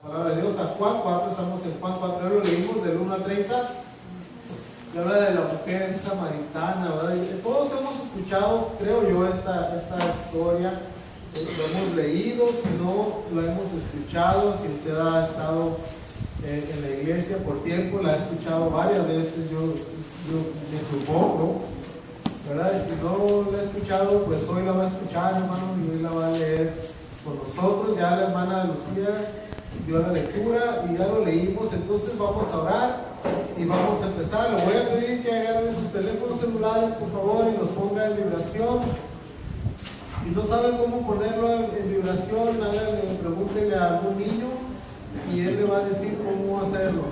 La palabra de Dios a Juan 4, estamos en Juan 4, lo leímos del 1 al 30, y habla de la mujer samaritana, ¿verdad? Todos hemos escuchado, creo yo, esta historia, lo hemos leído, si no lo hemos escuchado, si usted ha estado en la iglesia por tiempo, la he escuchado varias veces, yo me supongo, ¿verdad? Y si no la he escuchado, pues hoy la va a escuchar, hermano, y hoy la va a leer con nosotros. Ya la hermana Lucía dio la lectura y ya lo leímos, entonces vamos a orar y vamos a empezar. Le voy a pedir que agarren sus teléfonos celulares, por favor, y los ponga en vibración. Si no saben cómo ponerlo en vibración, pregúntenle a algún niño y él le va a decir cómo hacerlo,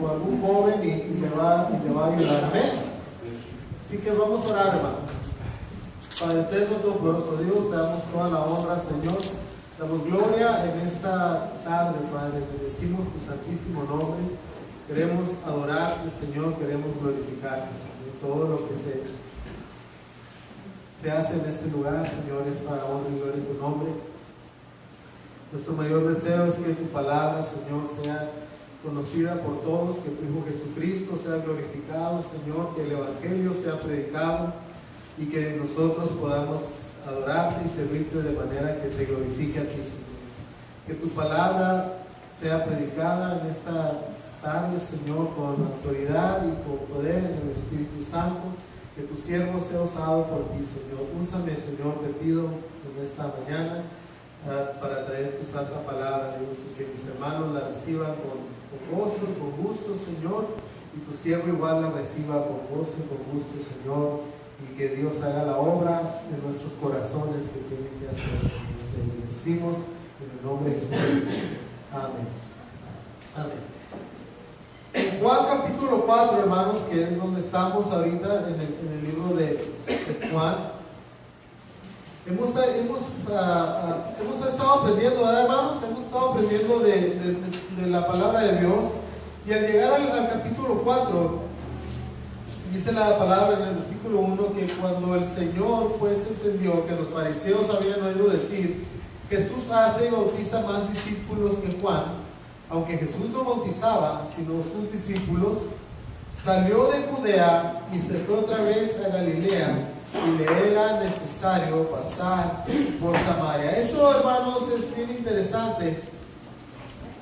o algún joven y le va a ayudar. ¿Amén? Así que vamos a orar, hermanos. Padre eterno, todopoderoso Dios, te damos toda la honra, Señor. Damos gloria en esta tarde, Padre. Bendecimos tu santísimo nombre. Queremos adorarte, Señor. Queremos glorificarte, Señor. Todo lo que se hace en este lugar, Señor, es para honra y gloria de tu nombre. Nuestro mayor deseo es que tu palabra, Señor, sea conocida por todos, que tu Hijo Jesucristo sea glorificado, Señor, que el Evangelio sea predicado y que nosotros podamos adorarte y servirte de manera que te glorifique a ti, Señor. Que tu palabra sea predicada en esta tarde, Señor, con autoridad y con poder en el Espíritu Santo. Que tu siervo sea usado por ti, Señor. Úsame, Señor, te pido en esta mañana para traer tu santa palabra, Dios, y que mis hermanos la reciban con gozo y con gusto, Señor, y tu siervo igual la reciba con gozo y con gusto, Señor, y que Dios haga la obra en nuestros corazones que tiene que hacer, Señor. Te bendecimos en el nombre de Jesús. Amén. Amén. En Juan capítulo 4, hermanos, que es donde estamos ahorita en el libro de Juan, hemos estado aprendiendo, ¿verdad, hermanos? Hemos estado aprendiendo de la palabra de Dios, y al llegar al capítulo 4, dice la palabra en el versículo 1 que cuando el Señor pues entendió que los fariseos habían oído decir: Jesús hace y bautiza más discípulos que Juan, aunque Jesús no bautizaba sino sus discípulos, salió de Judea y se fue otra vez a Galilea, y le era necesario pasar por Samaria. Eso, hermanos, es bien interesante,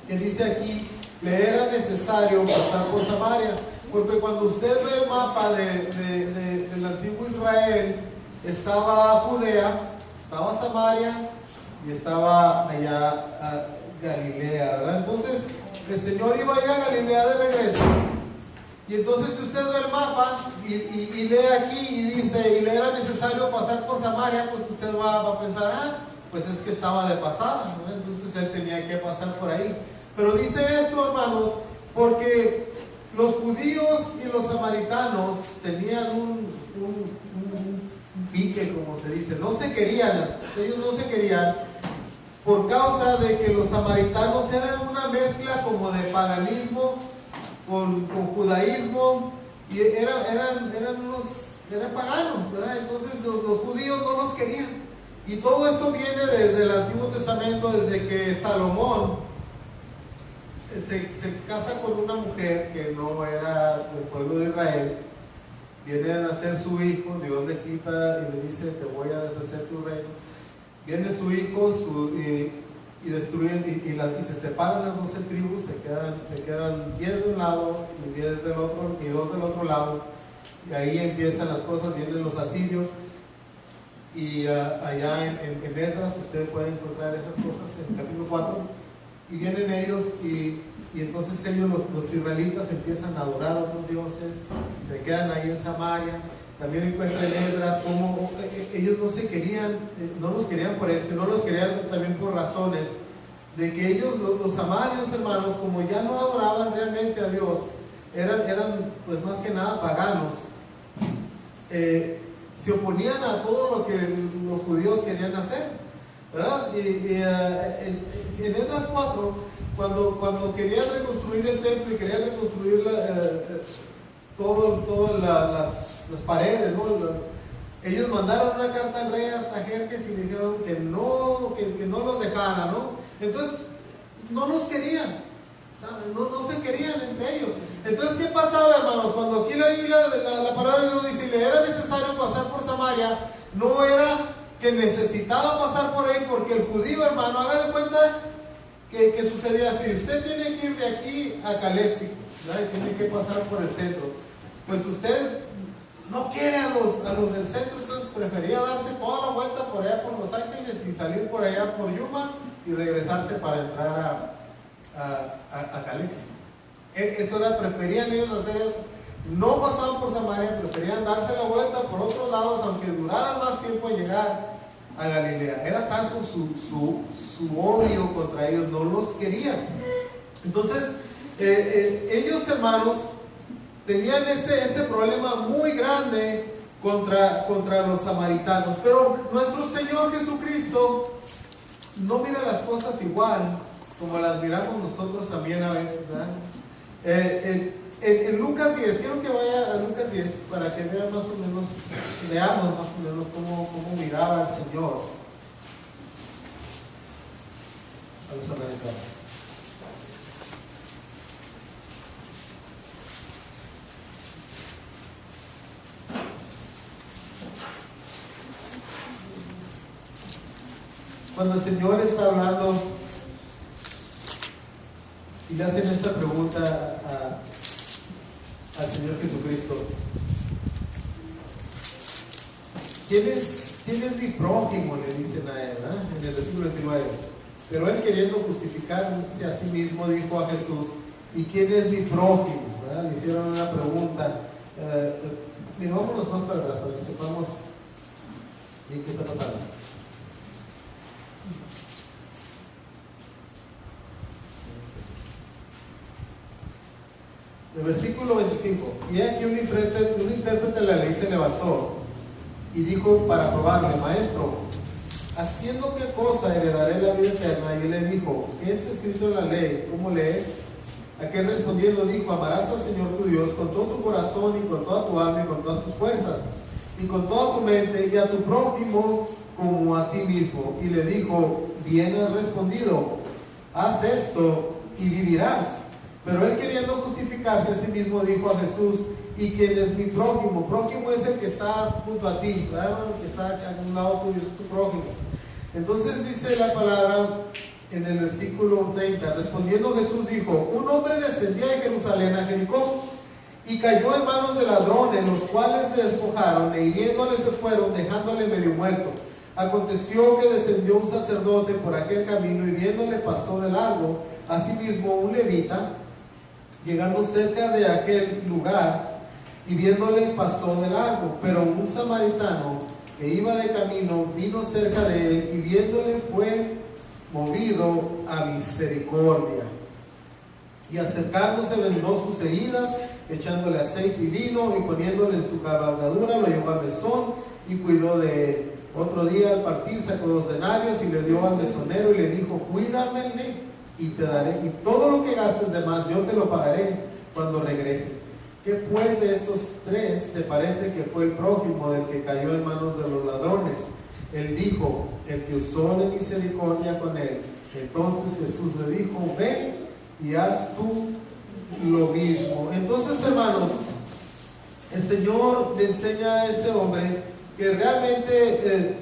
que dice aquí, le era necesario pasar por Samaria, porque cuando usted ve el mapa del antiguo Israel, estaba Judea, estaba Samaria y estaba allá Galilea, ¿verdad? Entonces el Señor iba a ir a Galilea de regreso. Y entonces si usted ve el mapa y lee aquí y dice, y le era necesario pasar por Samaria, pues usted va a pensar, pues es que estaba de pasada, ¿no? Entonces él tenía que pasar por ahí. Pero dice esto, hermanos, porque los judíos y los samaritanos tenían un pique, como se dice, no se querían, ellos no se querían, por causa de que los samaritanos eran una mezcla como de paganismo con judaísmo, y eran paganos, ¿verdad? Entonces los judíos no los querían, y todo esto viene desde el Antiguo Testamento, desde que Salomón se casa con una mujer que no era del pueblo de Israel. Viene a nacer su hijo, Dios le quita y le dice: te voy a deshacer tu reino. Viene su hijo y destruyen y se separan las 12 tribus, se quedan 10 de un lado y 10 del otro, y 2 del otro lado, y ahí empiezan las cosas. Vienen los asirios, y allá en Esdras usted puede encontrar esas cosas en el capítulo 4, y vienen ellos y entonces ellos, los israelitas, empiezan a adorar a otros dioses, se quedan ahí en Samaria. También encuentran en Esdras como ellos no se querían, no los querían por esto, no los querían también por razones de que ellos, los samarios, hermanos, como ya no adoraban realmente a Dios, eran pues más que nada paganos, se oponían a todo lo que los judíos querían hacer, ¿verdad? En Esdras 4, cuando querían reconstruir el templo y querían reconstruir las paredes, ¿no? Ellos mandaron una carta al rey Artajerjes y le dijeron que no los dejara, ¿no? Entonces no los querían. No se querían entre ellos. Entonces, ¿qué pasaba, hermanos? Cuando aquí la Biblia, la palabra de Dios dice, le era necesario pasar por Samaria, no era que necesitaba pasar por ahí, porque el judío, hermano, haga de cuenta que sucedía así. Usted tiene que ir de aquí a Caléxico, ¿verdad? Y tiene que pasar por el centro. Pues usted no quiere a los del centro, entonces prefería darse toda la vuelta por allá por Los Ángeles y salir por allá por Yuma y regresarse para entrar a Caléxico. Eso era, preferían ellos hacer eso. No pasaban por Samaria, preferían darse la vuelta por otros lados, aunque duraran más tiempo en llegar a Galilea. Era tanto su odio contra ellos, no los querían. Entonces, ellos, hermanos, tenían ese problema muy grande contra los samaritanos. Pero nuestro Señor Jesucristo no mira las cosas igual como las miramos nosotros también a veces, ¿verdad? En Lucas 10, quiero que vaya a Lucas 10 para que vean más o menos, veamos más o menos cómo miraba el Señor a los samaritanos. Cuando el Señor está hablando y le hacen esta pregunta al Señor Jesucristo: ¿quién es mi prójimo?, le dicen a él, ¿verdad? En el versículo 29. Pero él, queriendo justificarse a sí mismo, dijo a Jesús: ¿y quién es mi prójimo?, ¿verdad? Le hicieron una pregunta. Mira, vámonos más para atrás para que sepamos bien qué está pasando. El versículo 25: y aquí un intérprete de la ley se levantó y dijo para probarle: Maestro, ¿haciendo qué cosa heredaré la vida eterna? Y él le dijo: ¿qué está escrito en la ley? ¿Cómo lees? Aquel respondiendo dijo: amarás al Señor tu Dios con todo tu corazón y con toda tu alma y con todas tus fuerzas y con toda tu mente, y a tu prójimo como a ti mismo. Y le dijo: bien has respondido, haz esto y vivirás. Pero él, queriendo justificarse a sí mismo, dijo a Jesús: ¿y quién es mi prójimo? Prójimo es el que está junto a ti, ¿verdad? El que está a un lado tuyo, es tu prójimo. Entonces dice la palabra en el versículo 30: respondiendo Jesús dijo: un hombre descendía de Jerusalén a Jericó y cayó en manos de ladrones, los cuales le despojaron e hiriéndole se fueron, dejándole medio muerto. Aconteció que descendió un sacerdote por aquel camino y viéndole pasó de largo. Asimismo un levita, llegando cerca de aquel lugar y viéndole pasó de largo. Pero un samaritano que iba de camino vino cerca de él y viéndole fue movido a misericordia, y acercándose vendó sus heridas, echándole aceite y vino, y poniéndole en su cabalgadura lo llevó al mesón y cuidó de él. Otro día al partir sacó 2 denarios y le dio al mesonero y le dijo: cuídame y te daré, y todo lo que gastes de más yo te lo pagaré cuando regrese. ¿Qué pues de estos 3 te parece que fue el prójimo del que cayó en manos de los ladrones? Él dijo: el que usó de misericordia con él. Entonces Jesús le dijo: ve y haz tú lo mismo. Entonces, hermanos, el Señor le enseña a este hombre que realmente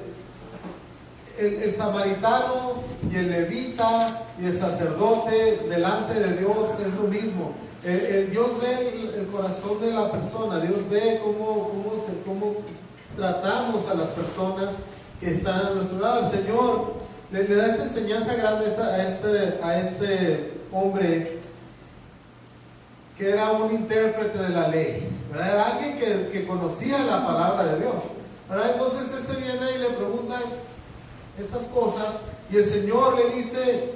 el samaritano y el levita y el sacerdote delante de Dios es lo mismo. Dios ve el corazón de la persona. Dios ve cómo tratamos a las personas que están a nuestro lado. El Señor le da esta enseñanza grande a este hombre que era un intérprete de la ley, ¿verdad? Era alguien que conocía la palabra de Dios, ¿verdad? Entonces viene y le pregunta estas cosas y el Señor le dice,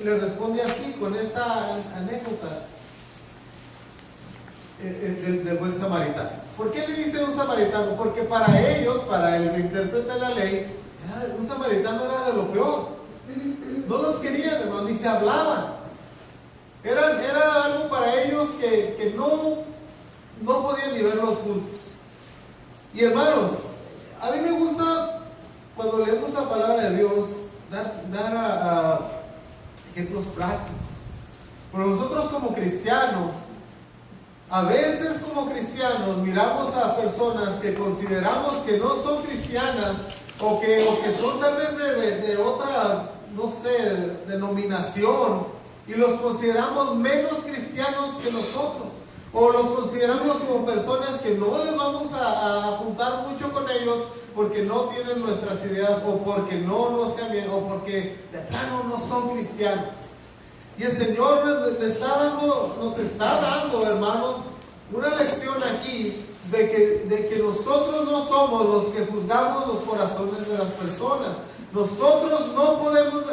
le responde así con esta anécdota del buen samaritano. ¿Por qué le dice un samaritano? Porque para ellos, para el intérprete de la ley, un samaritano era de lo peor. No los querían, hermano, ni se hablaban. Era algo para ellos que no podían ni verlos juntos. Y hermanos, a mí me gusta cuando leemos la palabra de Dios ejemplos prácticos. Pero nosotros como cristianos, a veces como cristianos miramos a personas que consideramos que no son cristianas o que son tal vez de otra, no sé, denominación, y los consideramos menos cristianos que nosotros, o los consideramos como personas que no les vamos a juntar mucho con ellos porque no tienen nuestras ideas, o porque no nos cambian, o porque de plano no son cristianos. Y el Señor nos está dando, hermanos, una lección aquí de que nosotros no somos los que juzgamos los corazones de las personas. Nosotros no podemos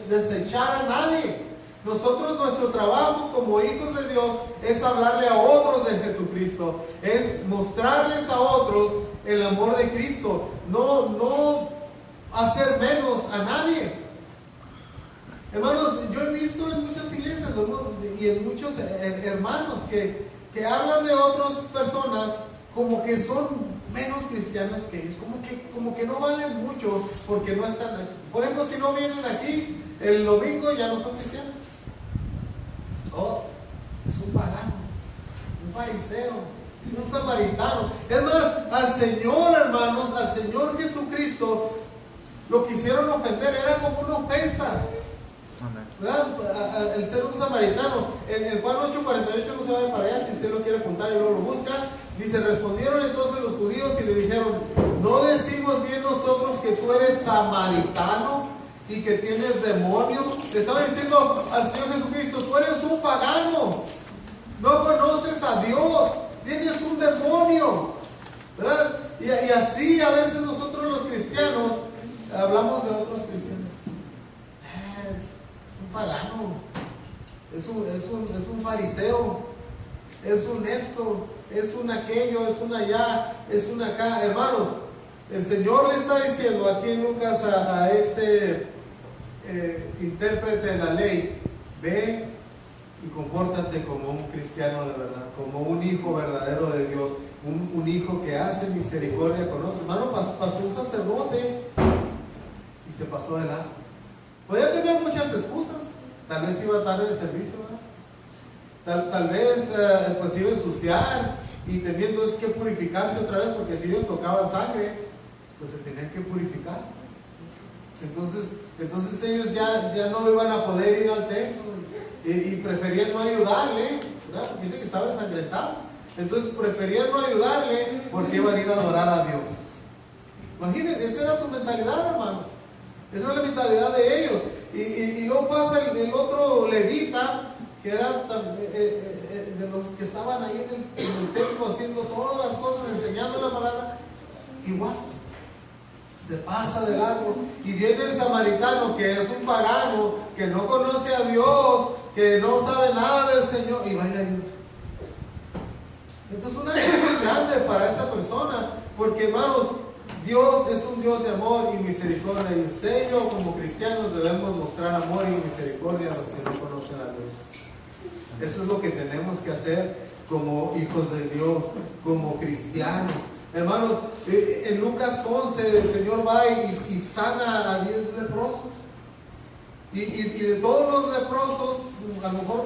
desechar a nadie. Nosotros, nuestro trabajo como hijos de Dios es hablarle a otros de Jesucristo, es mostrarles a otros el amor de Cristo, no hacer menos a nadie. Hermanos, yo he visto en muchas iglesias y en muchos hermanos que hablan de otras personas como que son menos cristianos que ellos, como que no valen mucho porque no están aquí. Por ejemplo, si no vienen aquí el domingo, ya no son cristianos. Oh, es un pagano, un fariseo, un samaritano. Es más, al Señor, hermanos, al Señor Jesucristo lo quisieron ofender, era como una ofensa, ¿verdad? El ser un samaritano. En Juan 8:48, no se vaya para allá, si usted lo quiere apuntar y luego lo busca. Dice: respondieron entonces los judíos y le dijeron: ¿no decimos bien nosotros que tú eres samaritano y que tienes demonio? Le estaba diciendo al Señor Jesucristo: tú eres un pagano, no conoces a Dios, tienes un demonio, ¿verdad? Y así a veces nosotros los cristianos hablamos de otros cristianos. Es un pagano, es un fariseo, es un esto, es un aquello, es un allá, es un acá. Hermanos, el Señor le está diciendo aquí en Lucas a este intérprete de la ley: ve y compórtate como un cristiano de verdad, como un hijo verdadero de Dios, un hijo que hace misericordia con otros. Hermano, pasó un sacerdote y se pasó de lado. Podía tener muchas excusas, tal vez iba tarde de servicio, tal vez pues iba a ensuciar y temiendo es que purificarse otra vez, porque si ellos tocaban sangre, pues se tenían que purificar. Entonces ellos ya no iban a poder ir al templo y preferían no ayudarle, ¿verdad? Porque dice que estaba ensangrentado. Entonces preferían no ayudarle porque iban a ir a adorar a Dios. Imagínense, esa era su mentalidad, hermanos. Esa era la mentalidad de ellos. Y luego pasa el otro levita, que era de los que estaban ahí en el templo haciendo todas las cosas, enseñando la palabra. Igual se pasa de largo y viene el samaritano, que es un pagano, que no conoce a Dios, que no sabe nada del Señor, y vaya a ayudar. Entonces una lección grande para esa persona, porque hermanos, Dios es un Dios de amor y misericordia, y usted y yo como cristianos debemos mostrar amor y misericordia a los que no conocen a Dios. Eso es lo que tenemos que hacer como hijos de Dios, como cristianos. Hermanos, en Lucas 11 el Señor va y sana a 10 leprosos. Y de todos los leprosos, a lo mejor,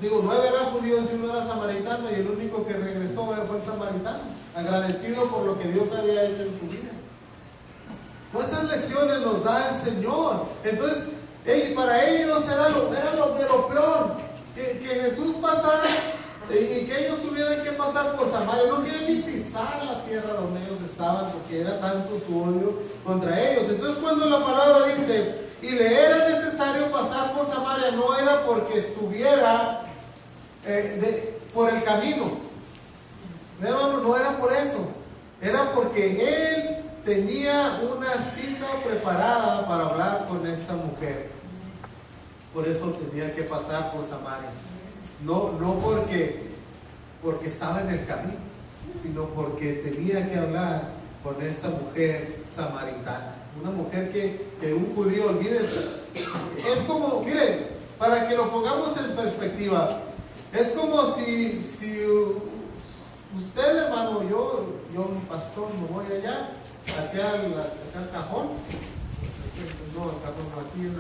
9 eran judíos y 1 era samaritano, y el único que regresó fue el samaritano, agradecido por lo que Dios había hecho en su vida. Todas esas lecciones nos da el Señor. Entonces, para ellos era lo peor, que Jesús pasara y que ellos tuvieran que pasar por Samaria. No quieren ni pisar la tierra donde ellos estaban, porque era tanto su odio contra ellos. Entonces, cuando la palabra dice: y le era necesario pasar por Samaria, no era porque estuviera por el camino, hermano, no era por eso, era porque él tenía una cita preparada para hablar con esta mujer. Por eso tenía que pasar por Samaria, no porque estaba en el camino, sino porque tenía que hablar con esta mujer samaritana. Una mujer que un judío, olvídese, es como, miren, para que lo pongamos en perspectiva, es como si usted, hermano, yo pastor, me voy allá, aquí al cajón, no, el cajón no, aquí en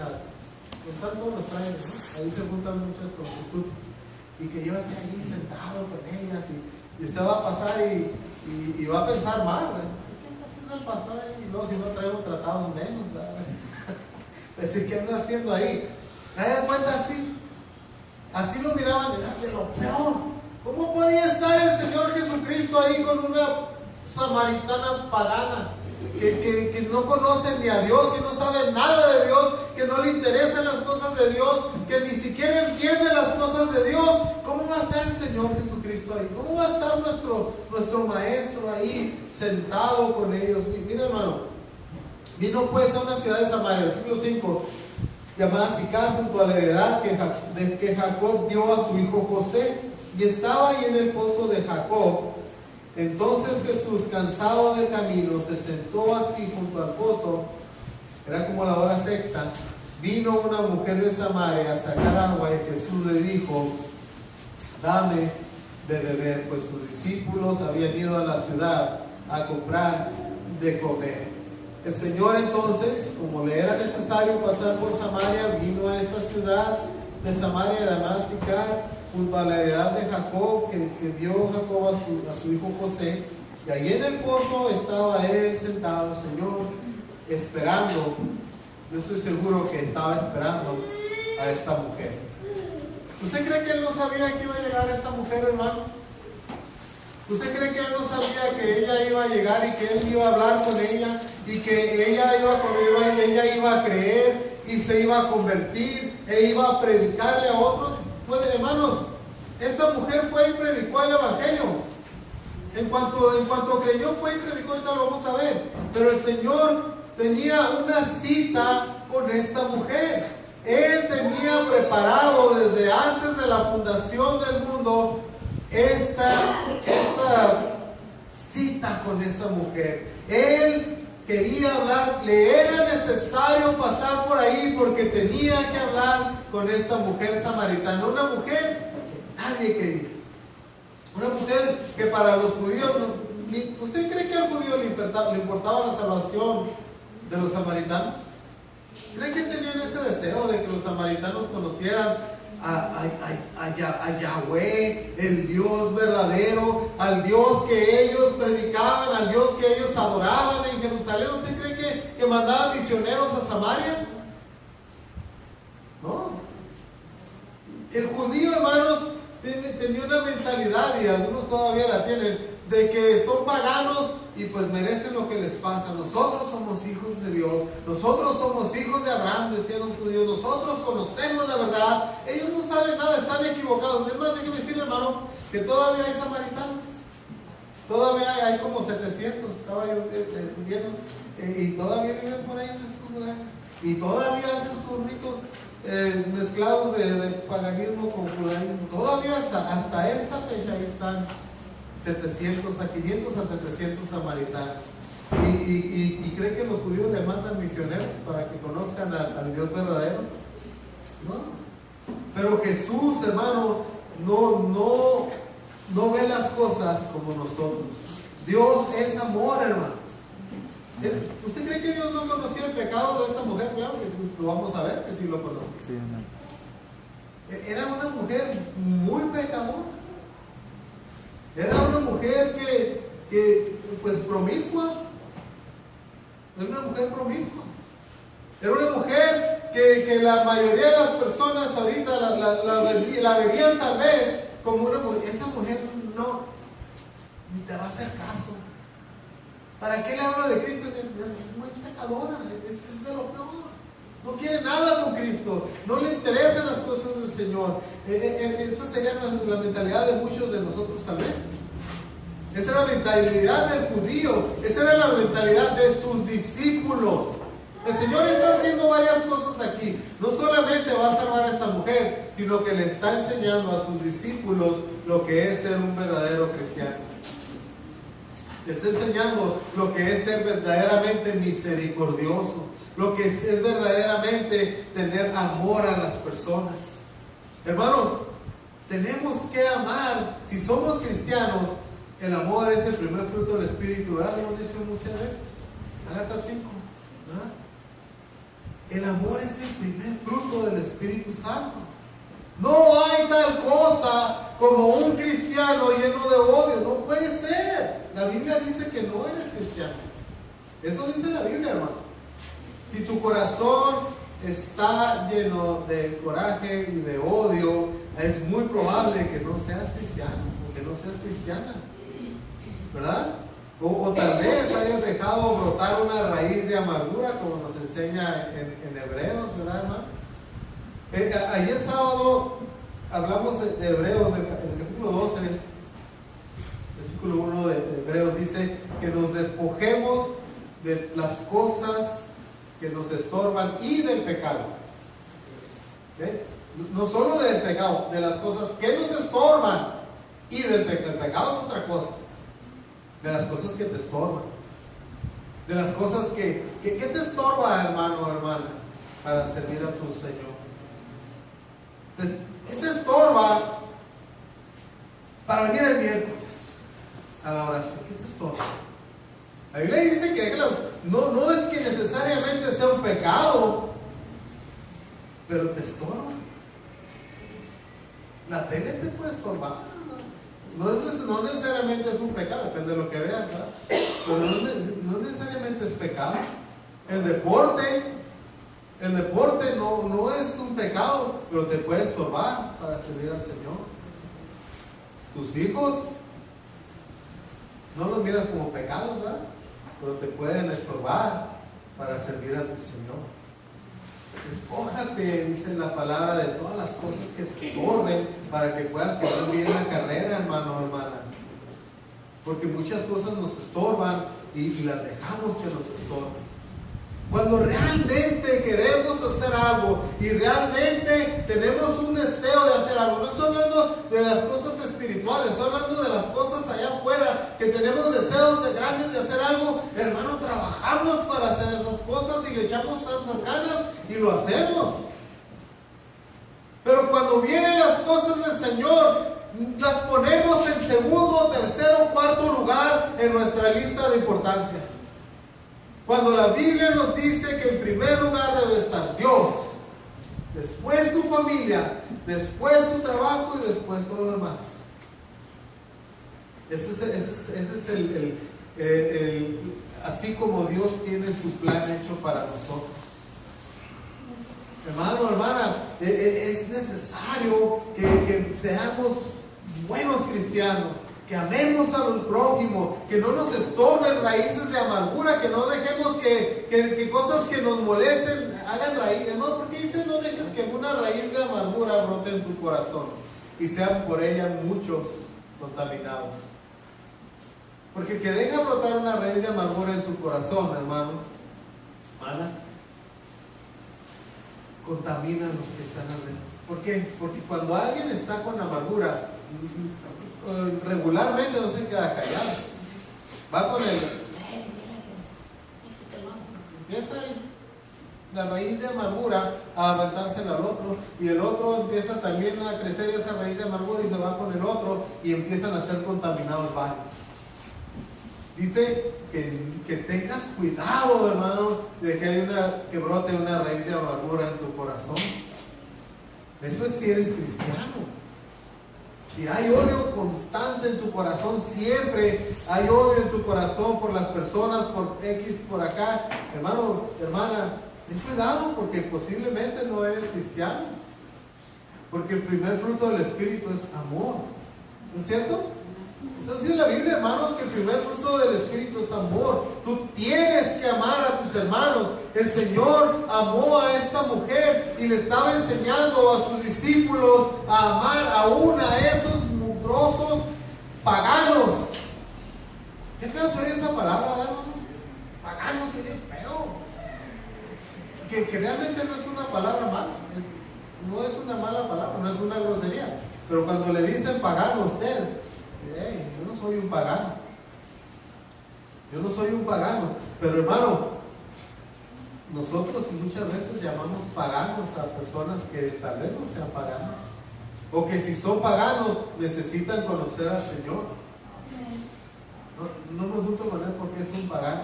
Están todos los trailers, ¿no? Ahí se juntan muchas prostitutas. Y que yo esté ahí sentado con ellas y usted va a pasar y va a pensar mal, ¿verdad? ¿Qué está haciendo el pastor ahí? Y luego si no traigo tratados menos, ¿verdad? Decir, ¿qué anda haciendo ahí? ¿Me da cuenta así? Así lo miraban, era de lo peor. ¿Cómo podía estar el Señor Jesucristo ahí con una samaritana pagana? Que no conoce ni a Dios, que no sabe nada de Dios, que no le interesan las cosas de Dios, que ni siquiera entiende las cosas de Dios. ¿Cómo va a estar el Señor Jesucristo ahí? ¿Cómo va a estar nuestro Maestro ahí sentado con ellos? Mira, hermano, vino pues a una ciudad de Samaria, versículo 5, llamada Sicar, junto a la heredad que Jacob dio a su hijo José, y estaba ahí en el pozo de Jacob. Entonces Jesús, cansado del camino, se sentó así junto al pozo. Era como la hora sexta. Vino una mujer de Samaria a sacar agua, y Jesús le dijo: dame de beber, pues sus discípulos habían ido a la ciudad a comprar de comer. El Señor entonces, como le era necesario pasar por Samaria, vino a esa ciudad de Samaria, llamada Sicar, junto a la heredad de Jacob, que dio Jacob a su hijo José. Y ahí en el pozo estaba él sentado, Señor, esperando. Yo estoy seguro que estaba esperando a esta mujer. ¿Usted cree que él no sabía que iba a llegar esta mujer, hermanos? ¿Usted cree que él no sabía que ella iba a llegar y que él iba a hablar con ella y que ella iba a creer y se iba a convertir e iba a predicarle a otros? Pues, hermanos, esta mujer fue y predicó el Evangelio. En cuanto creyó, fue y predicó. Ahorita lo vamos a ver. Pero el Señor tenía una cita con esta mujer. Él tenía preparado desde antes de la fundación del mundo esta cita con esa mujer. Él quería hablar, le era necesario pasar por ahí porque tenía que hablar con esta mujer samaritana. Una mujer que nadie quería. Una mujer que para los judíos, ¿usted cree que al judío le importaba la salvación de los samaritanos? ¿Cree que tenían ese deseo de que los samaritanos conocieran a Yahweh, el Dios verdadero, al Dios que ellos predicaban, al Dios que ellos adoraban en Jerusalén? ¿Usted cree que mandaban misioneros a Samaria? No. El judío, hermanos, tenía una mentalidad, y algunos todavía la tienen, de que son paganos y pues merecen lo que les pasa. Nosotros somos hijos de Dios, nosotros somos hijos de Abraham, decían los judíos, nosotros conocemos la verdad. Ellos no saben nada, están equivocados. Es más, déjeme decirle, hermano, que todavía hay samaritanos, todavía hay como 700, estaba yo viendo, y todavía viven por ahí en esos lugares, y todavía hacen sus ritos mezclados de paganismo con judaísmo. Todavía hasta esta fecha ahí están 500 a 700 samaritanos. ¿Y creen que los judíos le mandan misioneros para que conozcan al Dios verdadero? No. Pero Jesús, hermano, no ve las cosas como nosotros. Dios es amor, hermanos. ¿Usted cree que Dios no conocía el pecado de esta mujer? Claro que sí, lo vamos a ver, que sí lo conoce. Sí, era una mujer muy pecadora. Era una mujer que pues promiscua. Era una mujer promiscua. Era una mujer que la mayoría de las personas ahorita la verían tal vez como una mujer. Esa mujer no, ni te va a hacer caso. ¿Para qué le habla de Cristo? Es muy pecadora, es de lo peor. No quiere nada con Cristo, no le interesan las cosas del Señor. Esa sería la mentalidad de muchos de nosotros tal vez. Esa era la mentalidad del judío, esa era la mentalidad de sus discípulos. El Señor está haciendo varias cosas aquí. No solamente va a salvar a esta mujer, sino que le está enseñando a sus discípulos lo que es ser un verdadero cristiano. Le está enseñando lo que es ser verdaderamente misericordioso, lo que es verdaderamente tener amor a las personas. Hermanos, tenemos que amar. Si somos cristianos, el amor es el primer fruto del Espíritu, ¿verdad? Lo hemos dicho muchas veces. Gálatas 5, ¿verdad? El amor es el primer fruto del Espíritu Santo. No hay tal cosa como un cristiano lleno de odio. No puede ser. La Biblia dice que no eres cristiano. Eso dice la Biblia, hermano. Si tu corazón está lleno de coraje y de odio, es muy probable que no seas cristiano o que no seas cristiana, ¿verdad? O tal vez hayas dejado brotar una raíz de amargura, como nos enseña en Hebreos, ¿verdad, hermano? Ayer sábado hablamos de Hebreos, en el capítulo 12, versículo 1 de Hebreos, dice que nos despojemos de las cosas que nos estorban y del pecado. No solo del pecado, de las cosas que nos estorban y del pecado. El pecado es otra cosa. De las cosas que te estorban. De las cosas que te estorba, hermano o hermana, para servir a tu Señor. ¿Qué te estorba para venir el miércoles a la oración? ¿Qué te estorba? La Biblia dice que no es que necesariamente sea un pecado, pero te estorba. La tele te puede estorbar. No necesariamente es un pecado, depende de lo que veas, ¿verdad? Pero no necesariamente es pecado. El deporte no es un pecado, pero te puede estorbar para servir al Señor. Tus hijos no los miras como pecados, ¿verdad? Pero te pueden estorbar para servir a tu Señor. Despójate, dice la palabra, de todas las cosas que te estorben para que puedas correr bien la carrera, hermano o hermana. Porque muchas cosas nos estorban y las dejamos que nos estorben. Cuando realmente queremos hacer algo y realmente tenemos un deseo de hacer algo, no estoy hablando de las cosas espirituales, estoy hablando de las cosas allá afuera, que tenemos deseos grandes de hacer algo, hermano, trabajamos para hacer esas cosas y le echamos tantas ganas y lo hacemos. Pero cuando vienen las cosas del Señor, las ponemos en segundo, tercero, cuarto lugar en nuestra lista de importancia. Cuando la Biblia nos dice que en primer lugar debe estar Dios, después tu familia, después tu trabajo y después todo lo demás. Ese es así como Dios tiene su plan hecho para nosotros. Hermano, hermana, es necesario que seamos buenos cristianos, que amemos al prójimo, que no nos estorben raíces de amargura, que no dejemos que cosas que nos molesten hagan raíces. ¿No? Porque dice, no dejes que una raíz de amargura brote en tu corazón y sean por ella muchos contaminados. Porque el que deja brotar una raíz de amargura en su corazón, hermano, hermana, contamina a los que están alrededor. ¿Por qué? Porque cuando alguien está con amargura, regularmente no se queda callado. Va con empieza la raíz de amargura a aventársela al otro, y el otro empieza también a crecer esa raíz de amargura y se va con el otro y empiezan a ser contaminados varios. Dice que tengas cuidado, hermano, de que brote una raíz de amargura en tu corazón. Eso es si eres cristiano. Si hay odio constante en tu corazón, siempre hay odio en tu corazón por las personas, por X, por acá, hermano, hermana, ten cuidado, porque posiblemente no eres cristiano. Porque el primer fruto del Espíritu es amor. ¿No es cierto? Eso dice la Biblia, hermanos, que el primer fruto del Espíritu es amor. Tú tienes que amar a tus hermanos. El Señor amó a esta mujer y le estaba enseñando a sus discípulos a amar aún a esos mugrosos paganos. ¿Qué feo se oye esa palabra, hermanos? Paganos, se oye feo. Que realmente no es una palabra mala, no es una mala palabra, no es una grosería. Pero cuando le dicen pagano a usted, yo no soy un pagano. Yo no soy un pagano. Pero hermano, nosotros muchas veces llamamos paganos a personas que tal vez no sean paganas. O que si son paganos necesitan conocer al Señor. No me junto con él porque es un pagano.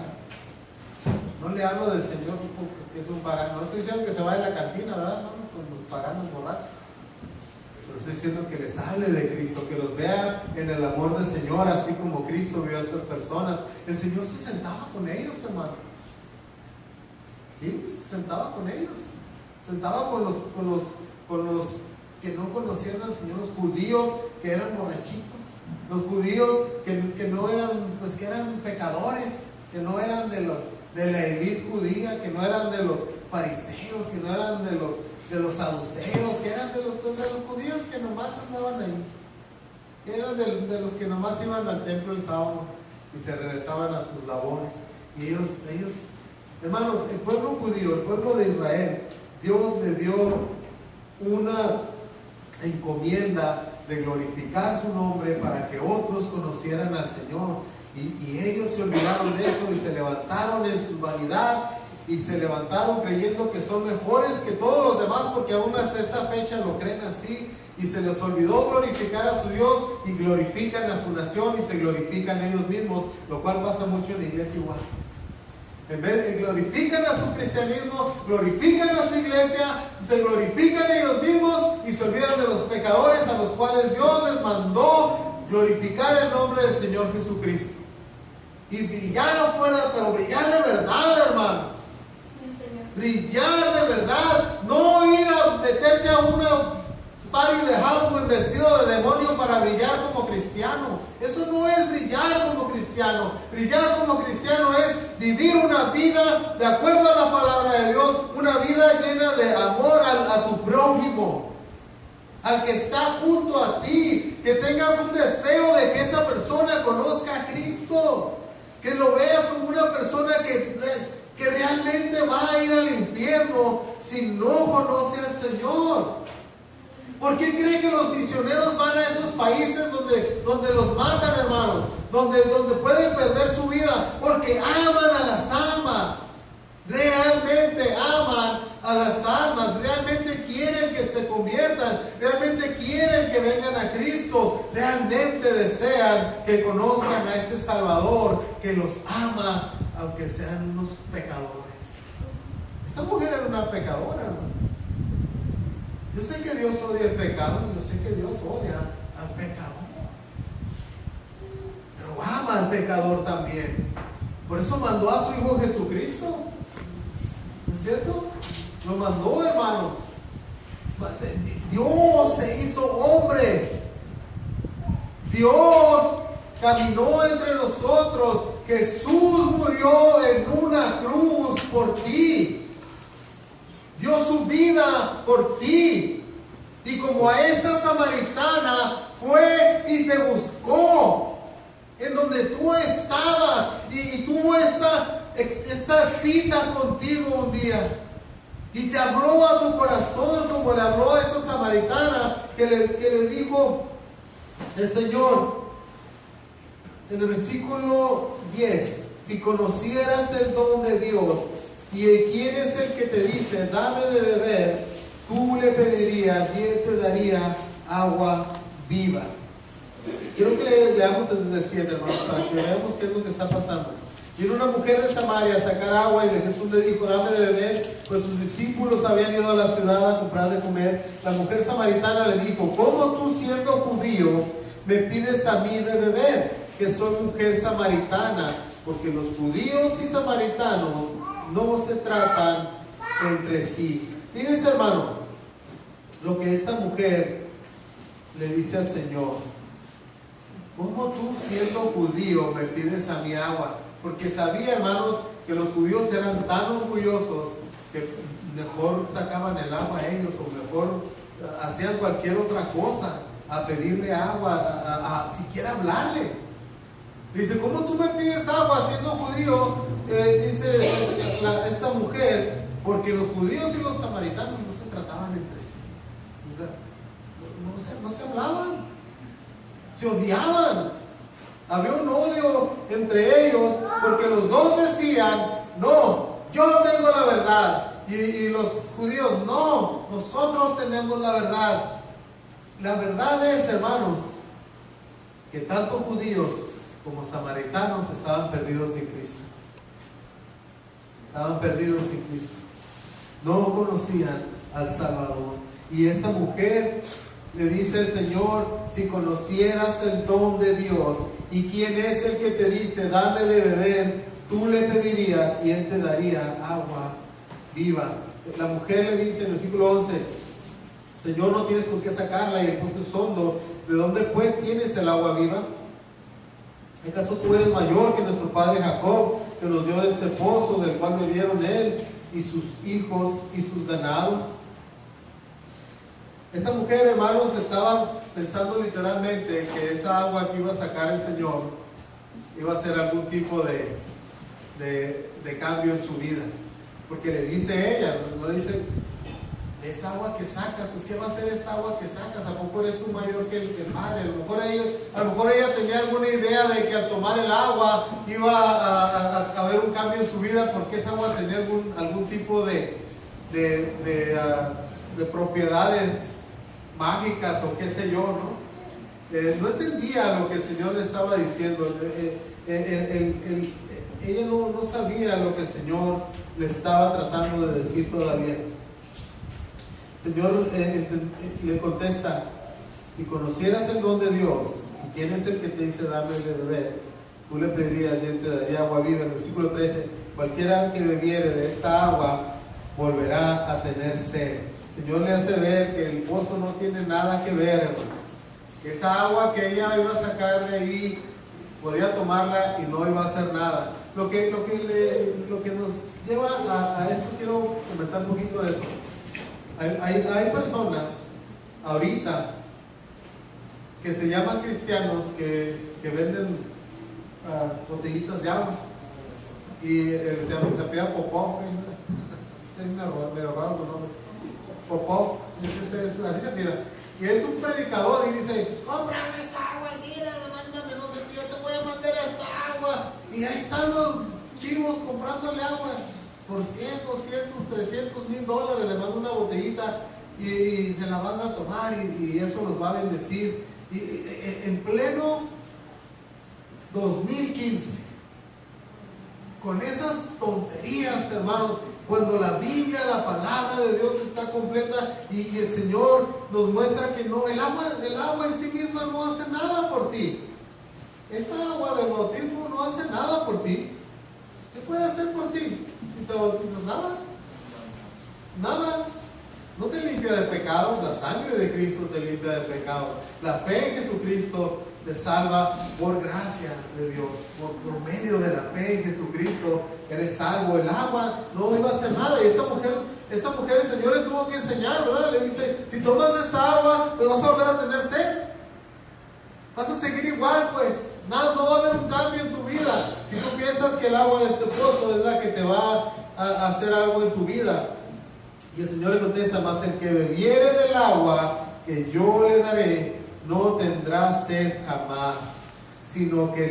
No le hablo del Señor porque es un pagano. No estoy diciendo que se vaya a la cantina, ¿verdad? No, con los paganos borrachos. Pero estoy diciendo que les hable de Cristo, que los vea en el amor del Señor, así como Cristo vio a estas personas. El Señor se sentaba con ellos, hermano. Sí, se sentaba con ellos. Sentaba con los que no conocían al Señor, los judíos que eran borrachitos, los judíos que no eran, pues que eran pecadores, que no eran de la élite judía, que no eran de los fariseos, que no eran de los saduceos, que eran de los judíos que nomás andaban ahí, que eran de los que nomás iban al templo el sábado y se regresaban a sus labores. Y ellos, hermanos, el pueblo judío, el pueblo de Israel, Dios le dio una encomienda de glorificar su nombre para que otros conocieran al Señor. Y ellos se olvidaron de eso y se levantaron en su vanidad y se levantaron creyendo que son mejores que todos los demás, porque aún hasta esta fecha lo creen así, y se les olvidó glorificar a su Dios y glorifican a su nación y se glorifican ellos mismos, lo cual pasa mucho en la iglesia igual. En vez de glorifican a su cristianismo, glorifican a su iglesia, se glorifican ellos mismos y se olvidan de los pecadores a los cuales Dios les mandó glorificar el nombre del Señor Jesucristo. Y brillar afuera, pero brillar de verdad, hermano. Brillar de verdad, no ir a meterte a una party de Halloween vestido de demonio para brillar como cristiano. Eso no es brillar como cristiano. Brillar como cristiano es vivir una vida de acuerdo a la palabra de Dios, una vida llena de amor a tu prójimo, al que está junto a ti, que tengas un deseo de que esa persona conozca a Cristo, que lo veas como una persona que realmente va a ir al infierno si no conoce al Señor. ¿Por qué cree que los misioneros van a esos países donde los matan, hermanos? Donde pueden perder su vida. Porque aman a las almas. Realmente aman a las almas. Realmente quieren que se conviertan. Realmente quieren que vengan a Cristo. Realmente desean que conozcan a este Salvador que los ama, aunque sean unos pecadores. Esta mujer era una pecadora, hermano. Yo sé que Dios odia el pecado, yo sé que Dios odia al pecador, pero ama al pecador también. Por eso mandó a su Hijo Jesucristo, ¿no es cierto? Lo mandó, hermanos. Dios se hizo hombre. Dios caminó entre nosotros. Jesús murió en una cruz por ti. Dio su vida por ti. Y como a esta samaritana fue y te buscó en donde tú estabas y tuvo esta cita contigo un día y te habló a tu corazón como le habló a esa samaritana que le dijo el Señor en el versículo 10: si conocieras el don de Dios y quién es el que te dice dame de beber, tú le pedirías y él te daría agua viva. Quiero que leamos desde el 7, hermanos, para que veamos qué es lo que está pasando. Vino una mujer de Samaria a sacar agua y Jesús le dijo dame de beber, pues sus discípulos habían ido a la ciudad a comprar de comer. La mujer samaritana le dijo: ¿cómo tú, siendo judío, me pides a mí de beber, que soy mujer samaritana? Porque los judíos y samaritanos no se tratan entre sí. Fíjense, hermano, lo que esta mujer le dice al Señor: ¿cómo tú, siendo judío, me pides a mí agua? Porque sabía, hermanos, que los judíos eran tan orgullosos que mejor sacaban el agua a ellos, o mejor hacían cualquier otra cosa a pedirle agua, a siquiera hablarle. Dice: ¿cómo tú me pides agua siendo judío? Dice esta mujer: porque los judíos y los samaritanos no se trataban entre sí. O sea, no se hablaban, se odiaban. Había un odio entre ellos porque los dos decían: no, yo tengo la verdad. Y los judíos: no, nosotros tenemos la verdad. La verdad es, hermanos, que tanto judíos como samaritanos estaban perdidos en Cristo. estaban perdidos sin Cristo, no conocían al Salvador. Y esta mujer le dice el Señor: si conocieras el don de Dios y quién es el que te dice dame de beber, tú le pedirías y él te daría agua viva. La mujer le dice en el versículo 11: Señor, no tienes con qué sacarla y el pozo es hondo, ¿de dónde pues tienes el agua viva? ¿Acaso tú eres mayor que nuestro padre Jacob, que nos dio de este pozo, del cual bebieron él y sus hijos y sus ganados? Esta mujer, hermanos, estaba pensando literalmente que esa agua que iba a sacar el Señor iba a ser algún tipo de cambio en su vida. Porque le dice ella, no le dice: esa agua que sacas, pues ¿qué va a hacer esta agua que sacas? ¿A poco eres tú mayor que el padre? A lo mejor ella tenía alguna idea de que al tomar el agua iba a haber un cambio en su vida, porque esa agua tenía algún tipo de propiedades mágicas o qué sé yo, ¿no? No entendía lo que el Señor le estaba diciendo. Ella no sabía lo que el Señor le estaba tratando de decir todavía. El Señor le contesta: si conocieras el don de Dios y quién es el que te dice dame de beber, tú le pedirías y él te daría agua viva. En el versículo 13: cualquiera que bebiere de esta agua volverá a tener sed. El Señor le hace ver que el pozo no tiene nada que ver, hermano. Que esa agua que ella iba a sacar de ahí, podía tomarla y no iba a hacer nada. Lo que nos lleva a esto, quiero comentar un poquito de eso. Hay personas ahorita que se llaman cristianos que venden botellitas de agua y se apellida Popov, es medio raro su nombre. Popov, así se pida. Y es un predicador y dice: cómprame esta agua, mira, mándame, no sé qué, yo te voy a mandar esta agua. Y ahí están los chivos comprándole agua por 100, 200, $300,000. Le mandan una botellita y se la van a tomar y eso los va a bendecir. Y en pleno 2015, con esas tonterías, hermanos, cuando la Biblia, la palabra de Dios está completa y el Señor nos muestra que no, el agua en sí misma no hace nada por ti. Esta agua del bautismo no hace nada por ti. ¿Qué puede hacer por ti si te bautizas? Nada. No te limpia de pecados. La sangre de Cristo te limpia de pecados. La fe en Jesucristo te salva por gracia de Dios. Por medio de la fe en Jesucristo eres salvo. El agua no iba a hacer nada. Y esta mujer el Señor le tuvo que enseñar, ¿verdad? Le dice: si tomas de esta agua, pues vas a volver a tener sed. Vas a seguir igual, pues. Nada, no va a haber un cambio en tu vida. Si tú piensas que el agua de este pozo es la que te va a hacer algo en tu vida. Y el Señor le contesta: mas el que bebiere del agua que yo le daré no tendrá sed jamás, sino que